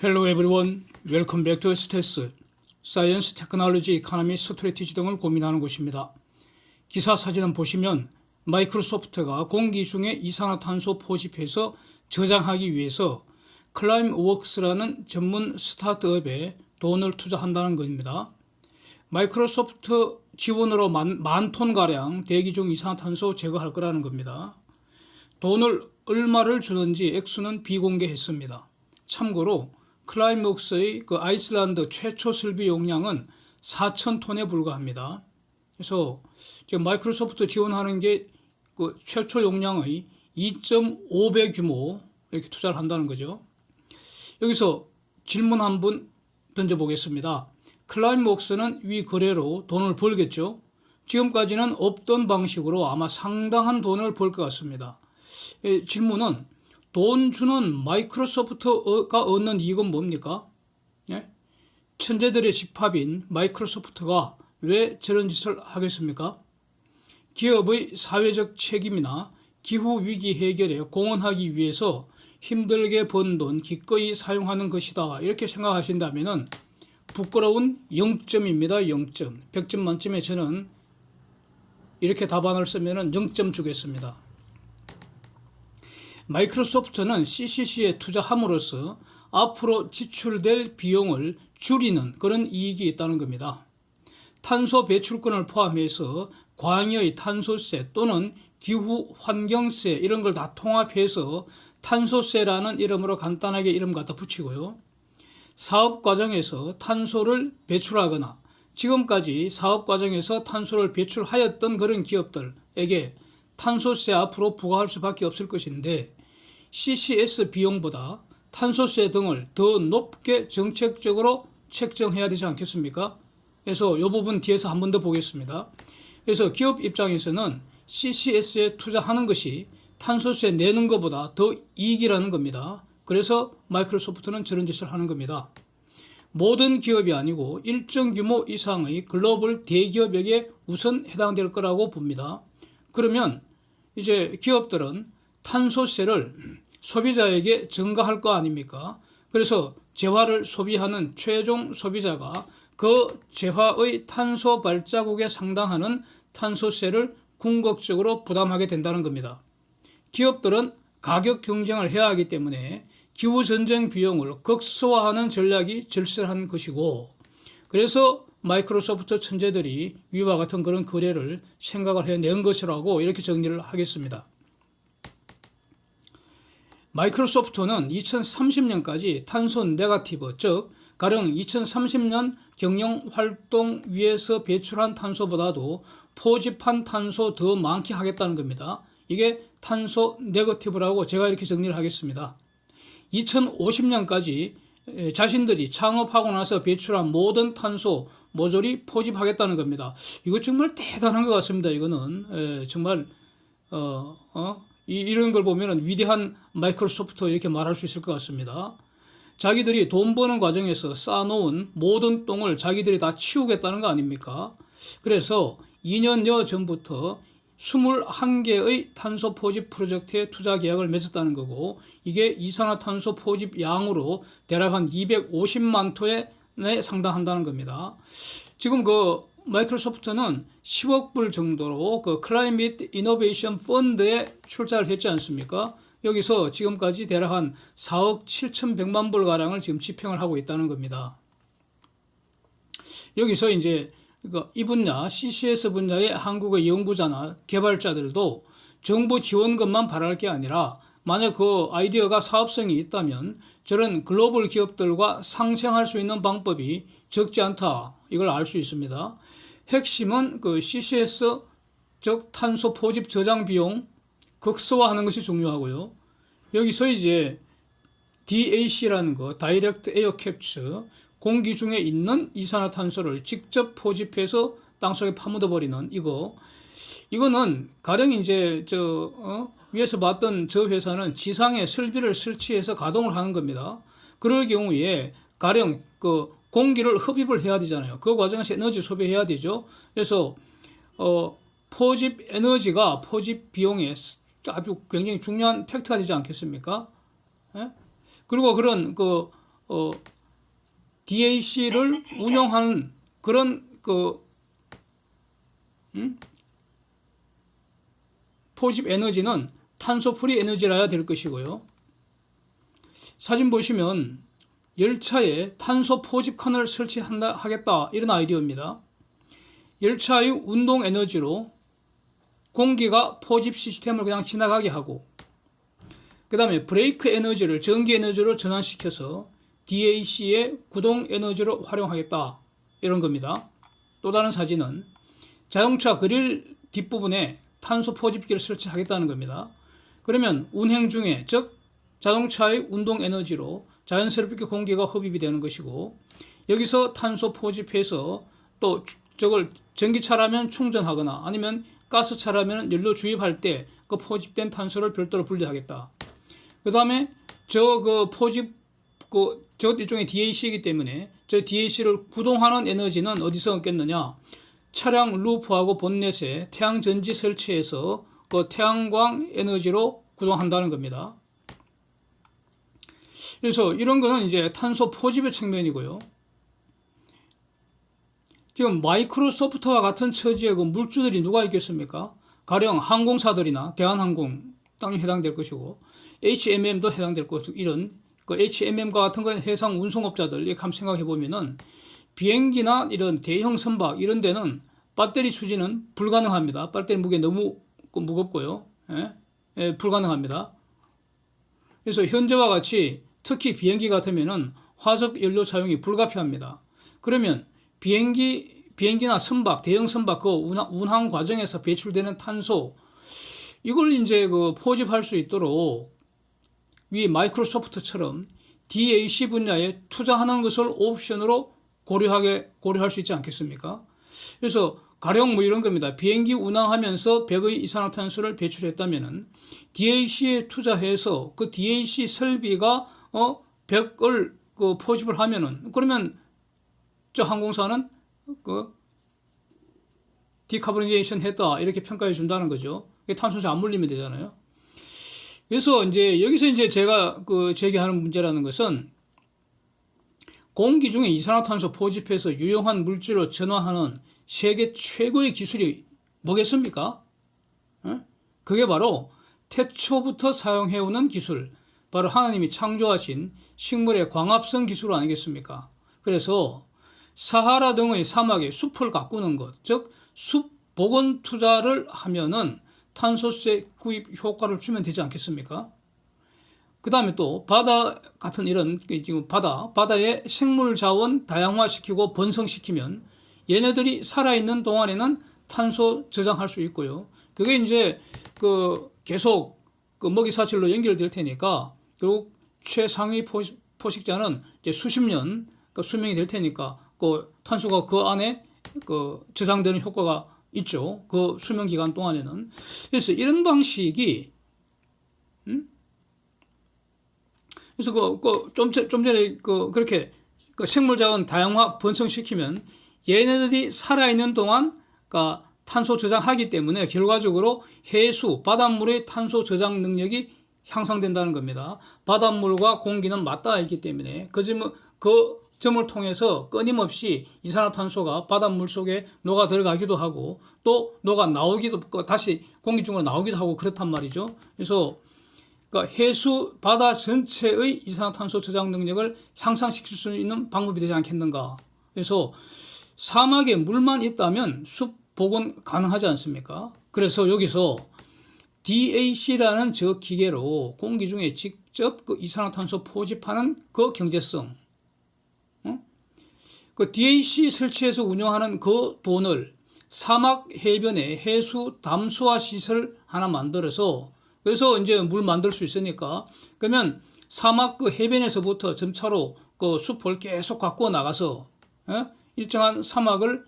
Hello everyone, welcome back to STS, Science, Technology, Economy, Strategy 등을 고민하는 곳입니다. 기사 사진을 보시면 마이크로소프트가 공기 중에 이산화탄소 포집해서 저장하기 위해서 클라임워크스라는 전문 스타트업에 돈을 투자한다는 겁니다. 마이크로소프트 지원으로 만 톤가량 대기 중 이산화탄소 제거할 거라는 겁니다. 돈을 얼마를 주는지 액수는 비공개했습니다. 참고로 클라임워크스의 아이슬란드 최초 설비 용량은 4,000톤에 불과합니다. 그래서 지금 마이크로소프트 지원하는 게 최초 용량의 2.5배 규모 이렇게 투자를 한다는 거죠. 여기서 질문 한번 던져보겠습니다. 클라임워크스는 위 거래로 돈을 벌겠죠. 지금까지는 없던 방식으로 아마 상당한 돈을 벌 것 같습니다. 질문은 돈 주는 마이크로소프트가 얻는 이익은 뭡니까? 예? 천재들의 집합인 마이크로소프트가 왜 저런 짓을 하겠습니까? 기업의 사회적 책임이나 기후위기 해결에 공헌하기 위해서 힘들게 번 돈 기꺼이 사용하는 것이다. 이렇게 생각하신다면 부끄러운 0점입니다. 0점. 100점 만점에 저는 이렇게 답안을 쓰면 0점 주겠습니다. 마이크로소프트는 CCC에 투자함으로써 앞으로 지출될 비용을 줄이는 그런 이익이 있다는 겁니다. 탄소 배출권을 포함해서 광의의 탄소세 또는 기후 환경세 이런 걸 다 통합해서 탄소세라는 이름으로 간단하게 이름 갖다 붙이고요. 사업 과정에서 탄소를 배출하거나 지금까지 사업 과정에서 탄소를 배출하였던 그런 기업들에게 탄소세 앞으로 부과할 수밖에 없을 것인데 CCS 비용보다 탄소세 등을 더 높게 정책적으로 책정해야 되지 않겠습니까? 그래서 이 부분 뒤에서 한 번 더 보겠습니다. 그래서 기업 입장에서는 CCS에 투자하는 것이 탄소세 내는 것보다 더 이익이라는 겁니다. 그래서 마이크로소프트는 저런 짓을 하는 겁니다. 모든 기업이 아니고 일정 규모 이상의 글로벌 대기업에게 우선 해당될 거라고 봅니다. 그러면 이제 기업들은 탄소세를 소비자에게 전가할 거 아닙니까? 그래서 재화를 소비하는 최종 소비자가 그 재화의 탄소 발자국에 상당하는 탄소세를 궁극적으로 부담하게 된다는 겁니다. 기업들은 가격 경쟁을 해야 하기 때문에 기후전쟁 비용을 극소화하는 전략이 절실한 것이고, 그래서 마이크로소프트 천재들이 위와 같은 그런 거래를 생각을 해낸 것이라고 이렇게 정리를 하겠습니다. 마이크로소프트는 2030년까지 탄소 네거티브, 즉 가령 2030년 경영활동 위에서 배출한 탄소보다도 포집한 탄소 더 많게 하겠다는 겁니다. 이게 탄소 네거티브라고 제가 이렇게 정리를 하겠습니다. 2050년까지 자신들이 창업하고 나서 배출한 모든 탄소 모조리 포집하겠다는 겁니다. 이거 정말 대단한 것 같습니다. 이거는 정말 이런 걸 보면 위대한 마이크로소프트 이렇게 말할 수 있을 것 같습니다. 자기들이 돈 버는 과정에서 쌓아놓은 모든 똥을 자기들이 다 치우겠다는 거 아닙니까? 그래서 2년여 전부터 21개의 탄소 포집 프로젝트에 투자 계약을 맺었다는 거고, 이게 이산화탄소 포집 양으로 대략 한 250만 톤에 상당한다는 겁니다. 지금 마이크로소프트는 10억 불 정도로 클라이밋 이노베이션 펀드에 출자를 했지 않습니까? 여기서 지금까지 대략 한 4억 7,100만 불 가량을 지금 집행을 하고 있다는 겁니다. 여기서 이제 이 분야 CCS 분야의 한국의 연구자나 개발자들도 정부 지원금만 바랄 게 아니라 만약 그 아이디어가 사업성이 있다면 저런 글로벌 기업들과 상생할 수 있는 방법이 적지 않다, 이걸 알 수 있습니다. 핵심은 CCS, 즉 탄소 포집 저장 비용 극소화하는 것이 중요하고요. 여기서 이제 DAC라는 거, 다이렉트 에어 캡처, 공기 중에 있는 이산화탄소를 직접 포집해서 땅속에 파묻어 버리는 이거는 가령 이제 위에서 봤던 저 회사는 지상에 설비를 설치해서 가동을 하는 겁니다. 그럴 경우에 가령 공기를 흡입을 해야 되잖아요. 그 과정에서 에너지 소비해야 되죠. 그래서 포집 에너지가 포집 비용에 아주 굉장히 중요한 팩트가 되지 않겠습니까? 예? 그리고 그런 DAC를 운영하는 그런 포집 에너지는 탄소 프리 에너지라야 될 것이고요. 사진 보시면 열차에 탄소 포집칸을 설치하겠다 이런 아이디어입니다. 열차의 운동 에너지로 공기가 포집 시스템을 그냥 지나가게 하고, 그 다음에 브레이크 에너지를 전기 에너지로 전환시켜서 DAC의 구동 에너지로 활용하겠다 이런 겁니다. 또 다른 사진은 자동차 그릴 뒷부분에 탄소 포집기를 설치하겠다는 겁니다. 그러면 운행 중에, 즉 자동차의 운동 에너지로 자연스럽게 공기가 흡입이 되는 것이고, 여기서 탄소 포집해서 또 저걸 전기차라면 충전하거나 아니면 가스차라면 연료 주입할 때 그 포집된 탄소를 별도로 분리하겠다. 그 다음에 저 일종의 DAC이기 때문에 저 DAC를 구동하는 에너지는 어디서 얻겠느냐? 차량 루프하고 본넷에 태양 전지 설치해서 그 태양광 에너지로 구동한다는 겁니다. 그래서 이런 거는 이제 탄소 포집의 측면이고요. 지금 마이크로소프트와 같은 처지의 그 물주들이 누가 있겠습니까? 가령 항공사들이나 대한항공 당연히 해당될 것이고, HMM도 해당될 것이고, 이런 그 HMM과 같은 건 해상 운송업자들 이렇게 한번 생각해 보면은 비행기나 이런 대형 선박 이런 데는 배터리 추진은 불가능합니다. 배터리 무게 너무 무겁고요. 불가능합니다. 그래서 현재와 같이 특히 비행기 같으면은 화석 연료 사용이 불가피합니다. 그러면 비행기나 선박, 대형 선박 그 운항 과정에서 배출되는 탄소, 이걸 이제 그 포집할 수 있도록 위 마이크로소프트처럼 DAC 분야에 투자하는 것을 옵션으로 고려할 수 있지 않겠습니까? 그래서 가령 뭐 이런 겁니다. 비행기 운항하면서 100의 이산화탄소를 배출했다면은 DAC에 투자해서 그 DAC 설비가 100을 그 포집을 하면은, 그러면 저 항공사는 그 디카보니제이션 했다 이렇게 평가해 준다는 거죠. 탄소세 안 물리면 되잖아요. 그래서 이제 여기서 이제 제가 제기하는 문제라는 것은 공기 중에 이산화탄소 포집해서 유용한 물질로 전환하는 세계 최고의 기술이 뭐겠습니까? 그게 바로 태초부터 사용해오는 기술, 바로 하나님이 창조하신 식물의 광합성 기술 아니겠습니까? 그래서 사하라 등의 사막에 숲을 가꾸는 것, 즉 숲 복원 투자를 하면은 탄소세 구입 효과를 주면 되지 않겠습니까? 그 다음에 또 바다 같은 이런 지금 바다의 생물 자원 다양화시키고 번성시키면 얘네들이 살아있는 동안에는 탄소 저장할 수 있고요. 그게 이제 계속 먹이 사슬로 연결될 테니까 결국 최상위 포식자는 이제 수십 년 수명이 될 테니까 탄소가 그 안에 저장되는 효과가 있죠. 그 수명 기간 동안에는. 그래서 이런 방식이 그래서 좀 전에 그렇게 생물 자원 다양화 번성시키면 얘네들이 살아있는 동안 탄소 저장하기 때문에 결과적으로 해수 바닷물의 탄소 저장 능력이 향상된다는 겁니다. 바닷물과 공기는 맞닿아 있기 때문에 그 점을 통해서 끊임없이 이산화탄소가 바닷물 속에 녹아 들어가기도 하고 또 녹아 나오기도, 다시 공기 중으로 나오기도 하고 그렇단 말이죠. 그래서 해수 바다 전체의 이산화탄소 저장 능력을 향상시킬 수 있는 방법이 되지 않겠는가. 그래서 사막에 물만 있다면 숲 복원 가능하지 않습니까? 그래서 여기서 DAC라는 저 기계로 공기 중에 직접 이산화탄소 포집하는 그 경제성, DAC 설치해서 운영하는 그 돈을 사막 해변에 해수 담수화 시설 하나 만들어서, 그래서 이제 물 만들 수 있으니까, 그러면 사막 해변에서부터 점차로 숲을 계속 갖고 나가서 일정한 사막을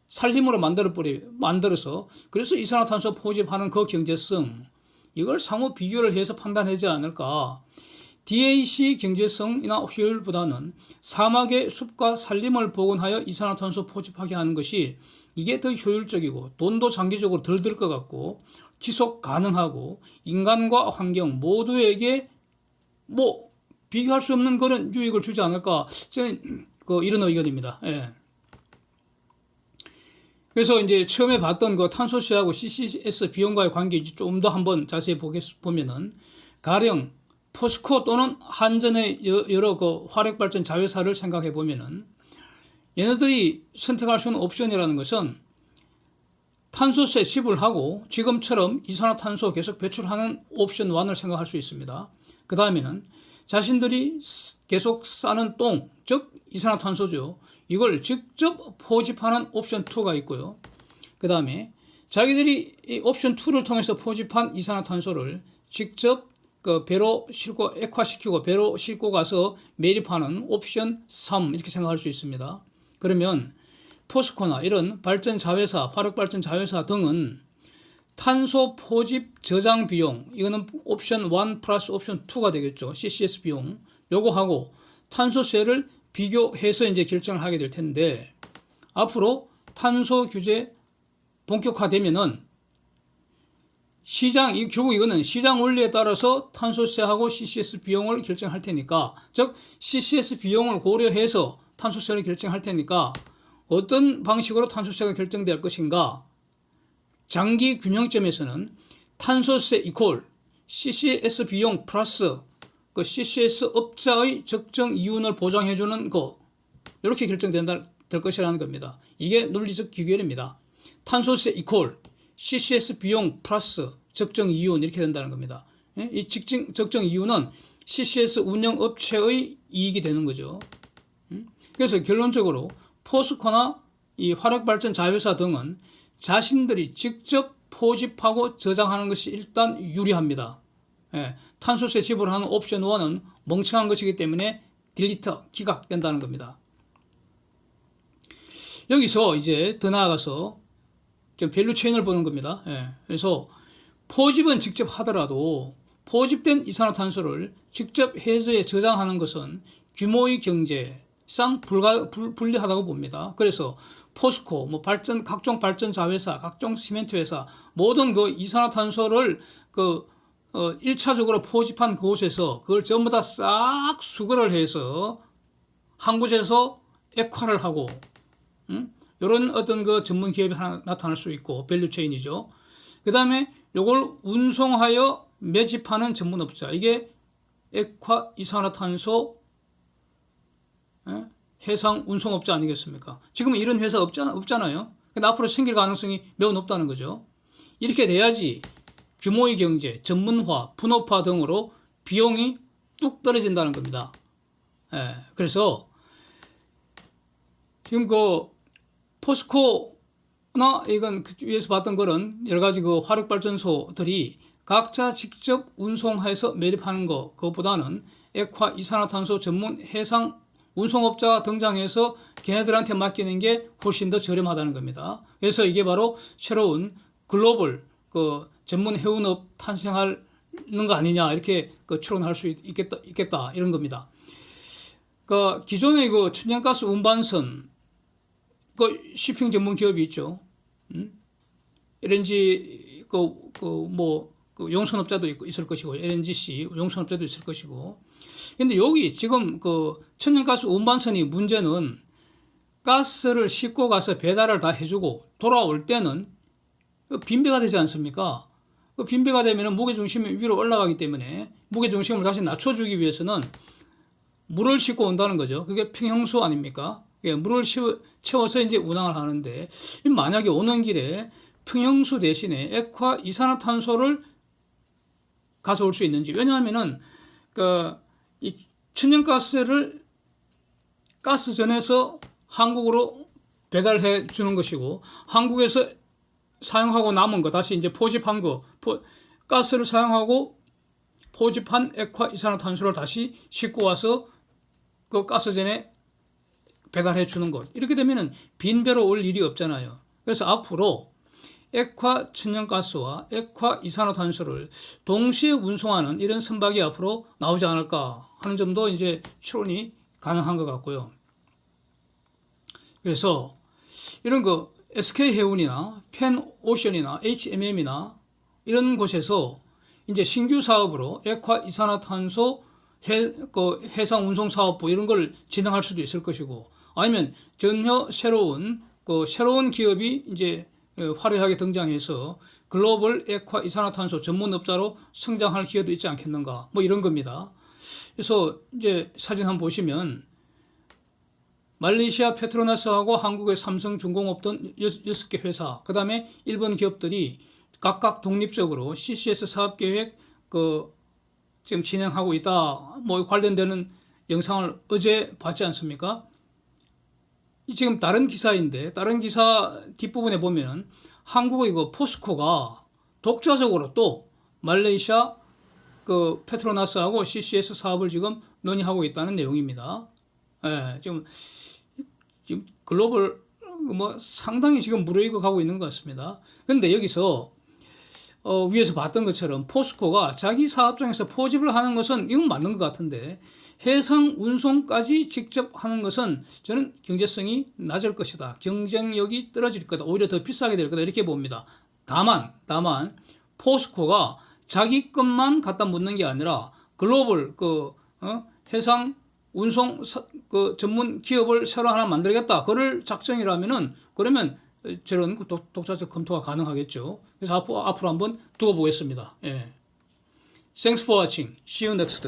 산림으로 만들어서, 그래서 이산화탄소 포집하는 그 경제성, 이걸 상호 비교를 해서 판단하지 않을까. DAC 경제성이나 효율보다는 사막의 숲과 산림을 복원하여 이산화탄소 포집하게 하는 것이 이게 더 효율적이고 돈도 장기적으로 덜 들 것 같고 지속 가능하고 인간과 환경 모두에게 비교할 수 없는 그런 유익을 주지 않을까, 저는 이런 의견입니다. 예. 그래서 이제 처음에 봤던 그 탄소세하고 CCS 비용과의 관계 좀 더 한번 자세히 보면은, 가령 포스코 또는 한전의 여러 그 화력발전 자회사를 생각해 보면은, 얘네들이 선택할 수 있는 옵션이라는 것은 탄소세 지불하고 지금처럼 이산화탄소 계속 배출하는 옵션 1을 생각할 수 있습니다. 그 다음에는 자신들이 계속 싸는 똥, 즉 이산화탄소죠. 이걸 직접 포집하는 옵션 2가 있고요. 그 다음에 자기들이 이 옵션 2를 통해서 포집한 이산화탄소를 직접 그 배로 싣고 액화시키고 배로 싣고 가서 매립하는 옵션 3 이렇게 생각할 수 있습니다. 그러면 포스코나 이런 발전 자회사, 화력발전 자회사 등은 탄소 포집 저장 비용, 이거는 옵션 1 플러스 옵션 2가 되겠죠. CCS 비용. 요거하고 탄소세를 비교해서 이제 결정을 하게 될 텐데, 앞으로 탄소 규제 본격화되면은 결국 이거는 시장 원리에 따라서 탄소세하고 CCS 비용을 결정할 테니까, 즉 CCS 비용을 고려해서 탄소세를 결정할 테니까 어떤 방식으로 탄소세가 결정될 것인가, 장기 균형점에서는 탄소세 이퀄 CCS 비용 플러스 그 CCS 업자의 적정 이윤을 보장해주는 거, 이렇게 될 것이라는 겁니다. 이게 논리적 기결입니다. 탄소세 이퀄 CCS 비용 플러스 적정 이윤, 이렇게 된다는 겁니다. 이 적정 이윤은 CCS 운영업체의 이익이 되는 거죠. 그래서 결론적으로 포스코나 이 화력발전 자회사 등은 자신들이 직접 포집하고 저장하는 것이 일단 유리합니다. 탄소세 지불하는 옵션 1은 멍청한 것이기 때문에 기각된다는 겁니다. 여기서 이제 더 나아가서 좀 밸류 체인을 보는 겁니다. 그래서 포집은 직접 하더라도 포집된 이산화탄소를 직접 해저에 저장하는 것은 규모의 경제상 불리하다고 봅니다. 그래서 포스코, 각종 발전 자회사, 각종 시멘트 회사, 모든 그 이산화탄소를 1차적으로 포집한 그곳에서 그걸 전부 다 싹 수거를 해서 한 곳에서 액화를 하고, 이런 어떤 그 전문 기업이 하나 나타날 수 있고, 밸류 체인이죠. 그 다음에 요걸 운송하여 매집하는 전문업자, 이게 액화 이산화탄소 해상 운송업자 아니겠습니까? 지금 이런 회사 없잖아요. 근데 앞으로 생길 가능성이 매우 높다는 거죠. 이렇게 돼야지 규모의 경제, 전문화, 분업화 등으로 비용이 뚝 떨어진다는 겁니다. 그래서 지금 포스코나 이건 위에서 봤던 거는 여러 가지 화력발전소들이 각자 직접 운송해서 매립하는 그것보다는 액화 이산화탄소 전문 해상 운송업자가 등장해서 걔네들한테 맡기는 게 훨씬 더 저렴하다는 겁니다. 그래서 이게 바로 새로운 글로벌 전문 해운업 탄생하는 거 아니냐, 이렇게 추론할 수 있겠다 이런 겁니다. 기존의 천연가스 운반선 shipping 전문 기업이 있죠. LNG 용선업자도 있을 것이고, LNGC 용선업자도 있을 것이고. 근데 여기 지금 천연가스 운반선이 문제는 가스를 싣고 가서 배달을 다 해주고 돌아올 때는 빈배가 되지 않습니까? 빈배가 되면 무게중심이 위로 올라가기 때문에 무게중심을 다시 낮춰주기 위해서는 물을 싣고 온다는 거죠. 그게 평형수 아닙니까? 물을 채워서 이제 운항을 하는데, 만약에 오는 길에 평형수 대신에 액화 이산화탄소를 가져올 수 있는지. 왜냐하면은 이 천연가스를 가스전에서 한국으로 배달해 주는 것이고, 한국에서 사용하고 남은 거 다시 이제 포집한 가스를 사용하고 포집한 액화 이산화탄소를 다시 싣고 와서 그 가스전에 배달해 주는 것. 이렇게 되면은 빈배로 올 일이 없잖아요. 그래서 앞으로 액화 천연가스와 액화 이산화탄소를 동시에 운송하는 이런 선박이 앞으로 나오지 않을까 하는 점도 이제 추론이 가능한 것 같고요. 그래서 이런 SK해운이나 펜오션이나 HMM이나 이런 곳에서 이제 신규 사업으로 액화 이산화탄소 해상운송사업부 이런 걸 진행할 수도 있을 것이고, 아니면 전혀 새로운 기업이 이제 화려하게 등장해서 글로벌 액화 이산화탄소 전문업자로 성장할 기회도 있지 않겠는가, 뭐 이런 겁니다. 그래서 이제 사진 한번 보시면 말레이시아 페트로나스하고 한국의 삼성중공업 등 6개 회사, 그 다음에 일본 기업들이 각각 독립적으로 CCS 사업계획 지금 진행하고 있다, 뭐 관련되는 영상을 어제 봤지 않습니까? 지금 다른 기사인데, 다른 기사 뒷부분에 보면 한국의 포스코가 독자적으로 또 말레이시아 페트로나스하고 CCS 사업을 지금 논의하고 있다는 내용입니다. 예, 지금 글로벌 상당히 지금 무르익어가고 있는 것 같습니다. 그런데 여기서 위에서 봤던 것처럼 포스코가 자기 사업장에서 포집을 하는 것은 이건 맞는 것 같은데, 해상 운송까지 직접 하는 것은 저는 경제성이 낮을 것이다, 경쟁력이 떨어질 거다, 오히려 더 비싸게 될 거다, 이렇게 봅니다. 다만 포스코가 자기 것만 갖다 묻는 게 아니라 글로벌 해상 운송 전문 기업을 새로 하나 만들겠다, 그럴 작정이라면은, 그러면 저런 독자적 검토가 가능하겠죠. 그래서 앞으로 한번 두고 보겠습니다. 예. Thanks for watching. See you next.